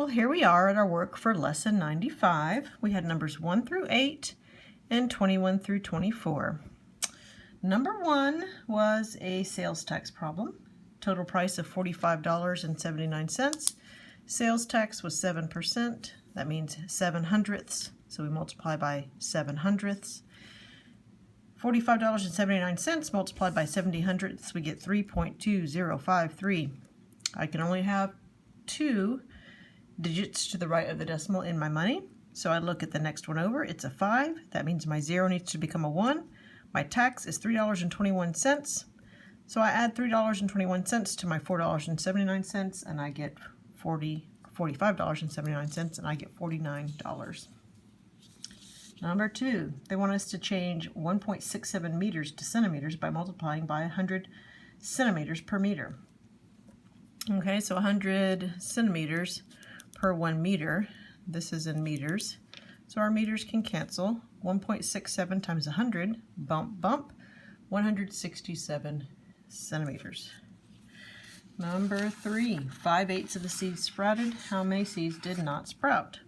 Well, here we are at our work for lesson 95. We had numbers 1 through 8 and 21 through 24. Number 1 was a sales tax problem. Total price of $45.79. Sales tax was 7%. That means 7 hundredths. So we multiply by 7 hundredths. $45.79 multiplied by 70 hundredths, we get 3.2053. I can only have 2 digits to the right of the decimal in my money. So I look at the next one over. It's a 5. That means my 0 needs to become a 1. My tax is $3.21. So I add $3.21 to my $4.79 and I get $45.79 and I get $49. Number 2, they want us to change 1.67 meters to centimeters by multiplying by 100 centimeters per meter. Okay, so 100 centimeters per 1 meter. This is in meters. So our meters can cancel. 1.67 times 100, bump, bump, 167 centimeters. Number 3, 5/8 of the seeds sprouted. How many seeds did not sprout?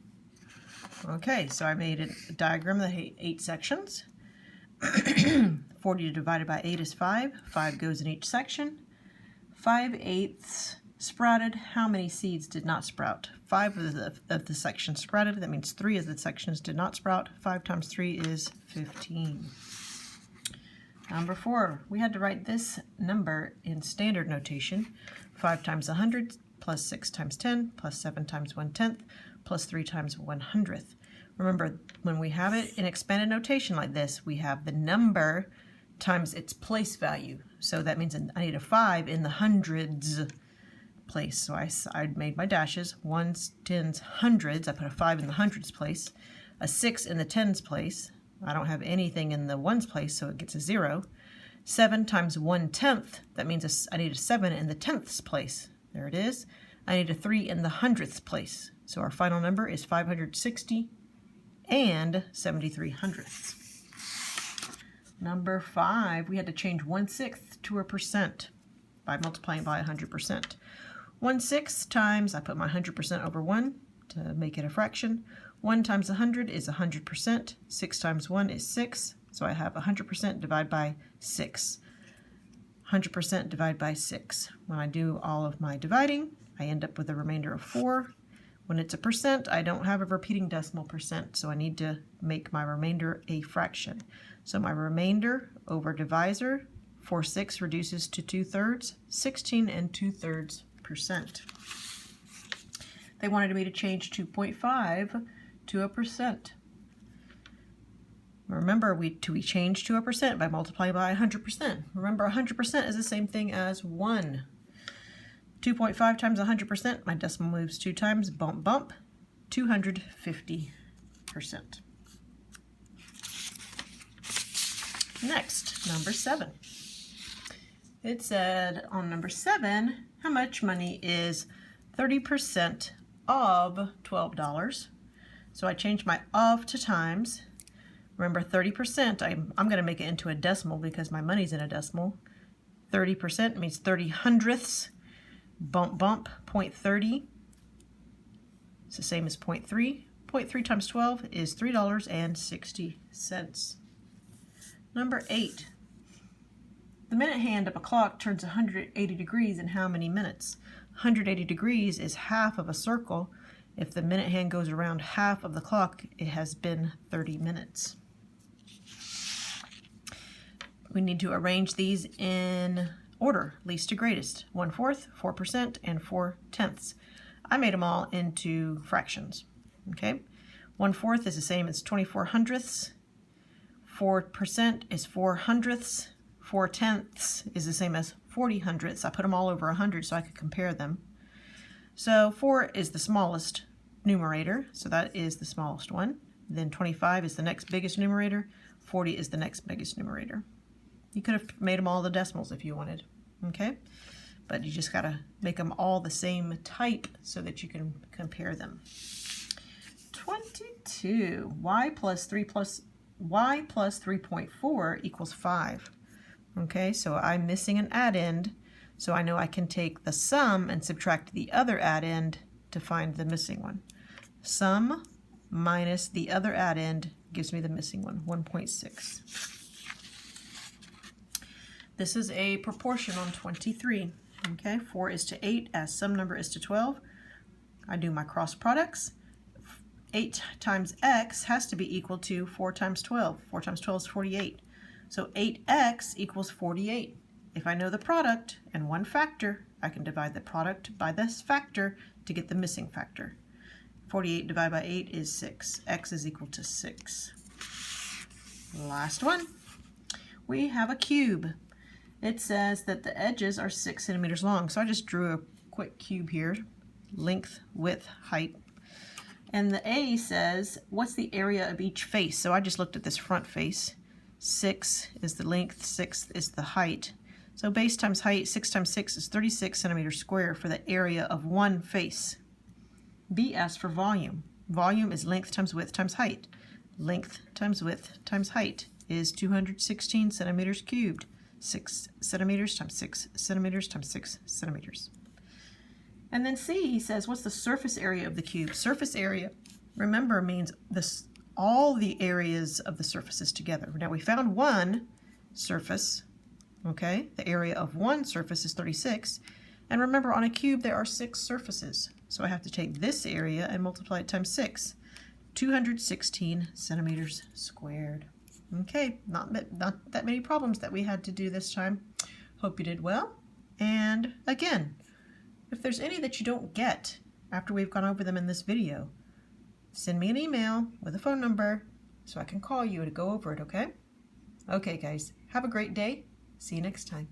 Okay, so I made a diagram that had 8 sections. 40 divided by 8 is 5. 5 goes in each section. 5/8 sprouted. How many seeds did not sprout? 5 of the sections sprouted. That means 3 of the sections did not sprout. 5 times 3 is 15. Number 4, we had to write this number in standard notation. 5 times 100 plus 6 times 10 plus 7 times 1/10 plus 3 times 1/100th. Remember, when we have it in expanded notation like this, we have the number times its place value. So that means I need a 5 in the hundreds place. So I made my dashes. Ones, tens, hundreds. I put a 5 in the hundreds place. A 6 in the tens place. I don't have anything in the ones place, so it gets a 0. 7 times 1/10. That means I need a 7 in the tenths place. There it is. I need a 3 in the hundredths place. So our final number is 560 and 73 hundredths. Number 5, we had to change 1/6 to a percent by multiplying by 100%. 1/6 times, I put my 100% over 1 to make it a fraction. 1 times 100 is 100%. 6 times 1 is 6. So I have 100% divided by 6. 100% divided by 6. When I do all of my dividing, I end up with a remainder of 4. When it's a percent, I don't have a repeating decimal percent, so I need to make my remainder a fraction. So my remainder over divisor, 4/6 reduces to 2/3, 16 2/3%. They wanted me to change 2.5 to a percent. Remember, we change to a percent by multiplying by 100%. Remember, 100% is the same thing as 1. 2.5 times 100%, my decimal moves 2 times, bump, bump, 250%. Next, number 7. It said on number 7, how much money is 30% of $12? So I changed my of to times. Remember, 30%, I'm going to make it into a decimal because my money's in a decimal. 30% means 30 hundredths. Bump, bump, 0.30. It's the same as 0.3. 0.3 times 12 is $3.60. Number 8. The minute hand of a clock turns 180 degrees in how many minutes? 180 degrees is half of a circle. If the minute hand goes around half of the clock, it has been 30 minutes. We need to arrange these in order, least to greatest. 1/4, 4%, and 4/10. I made them all into fractions. Okay, 1/4 is the same as 24 hundredths. 4% is 4 hundredths. 4/10 is the same as 40 hundredths. I put them all over 100 so I could compare them. So 4 is the smallest numerator, so that is the smallest one. Then 25 is the next biggest numerator. 40 is the next biggest numerator. You could have made them all the decimals if you wanted, okay? But you just got to make them all the same type so that you can compare them. 22, y plus 3.4 equals 5. Okay, so I'm missing an addend, so I know I can take the sum and subtract the other addend to find the missing one. Sum minus the other addend gives me the missing one, 1.6. This is a proportion on 23. Okay, 4 is to 8 as some number is to 12. I do my cross products. 8 times x has to be equal to 4 times 12. 4 times 12 is 48. So 8x equals 48. If I know the product and one factor, I can divide the product by this factor to get the missing factor. 48 divided by 8 is 6. X is equal to 6. Last one. We have a cube. It says that the edges are 6 centimeters long. So I just drew a quick cube here. Length, width, height. And the A says, what's the area of each face? So I just looked at this front face. 6 is the length, 6 is the height. So base times height, 6 times 6 is 36 centimeters square for the area of one face. B asks for volume. Volume is length times width times height. Length times width times height is 216 centimeters cubed. 6 centimeters times 6 centimeters times 6 centimeters. And then C, he says, what's the surface area of the cube? Surface area, remember, means this, all the areas of the surfaces together. Now we found one surface, okay? The area of one surface is 36. And remember, on a cube there are 6 surfaces. So I have to take this area and multiply it times 6. 216 centimeters squared. Okay, not that many problems that we had to do this time. Hope you did well. And again, if there's any that you don't get after we've gone over them in this video, send me an email with a phone number so I can call you to go over it, okay? Okay, guys, have a great day. See you next time.